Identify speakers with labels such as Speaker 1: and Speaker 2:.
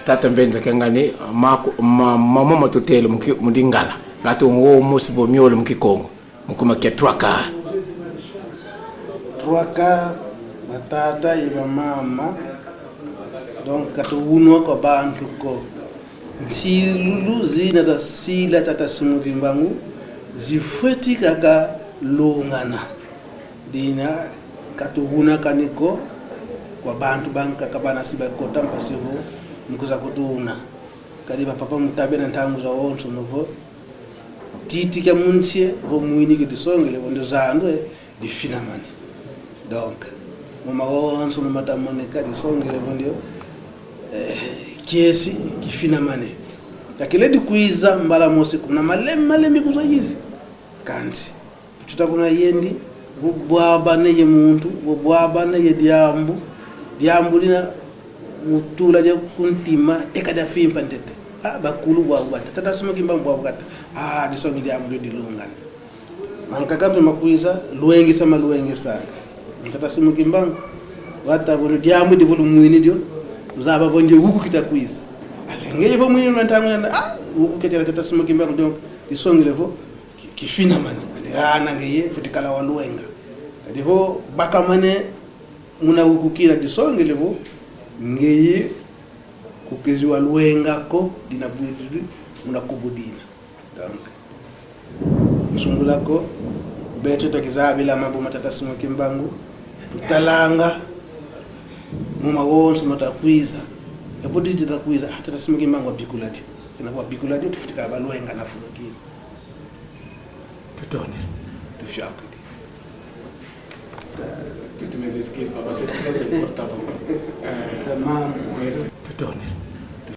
Speaker 1: tata mbenza kangani mama tutelo mudingala gato ngo musivo miolo mkikongo mukuma kia twaka matata iba mama donc katuunwa kwa bantu ko nsilulu zina za sila tata Simukimbangu zifweti kaka longana dina katuhuna kaniko kwa bantu banka kabana siba kota mpasivo nikuza kutuna kaliba papa mutabe na ntangu za wonso novo titi kya muntie ho muini kitisongele bondo zandwe difina mani donc mama wonso no matamone kadi songele bondo kiesi kifina mane lakini dikuiza mbala mosi kuna malemi kuzo hizi kanti tutakuna yendi bwaba ne ye muntu bwaba ne ye diambu lina mutula je kuntima ekada fimpa ntete bakulu bwa tata Simukimbangu bwa bukata disongi diambu dilungana mankakabe makuiza luwengi sama luwengi saka tata Simukimbangu wata bono diambu dibulu muini dio uzaba bonje huku kitakuiza alengeye bo mwini nantangana huku ketela tata Simukimbangu donc disongi levo kifina mani ana ngeye futikala waluwenga ndipo bakamane muna hukukira disongi levo ngeye kukezi waluwenga ko dinabwiri muna kubudina donc msungulako beto takizabila mambo matata Simukimbangu tutalanga muma wonso matakwiza epodi titakwiza tata Simukimbangu abikulati inakuwa bikulati tufitika baluwenga na fulokini tutone tufyakudi tutumeze skills baba c'est très important tamam tutone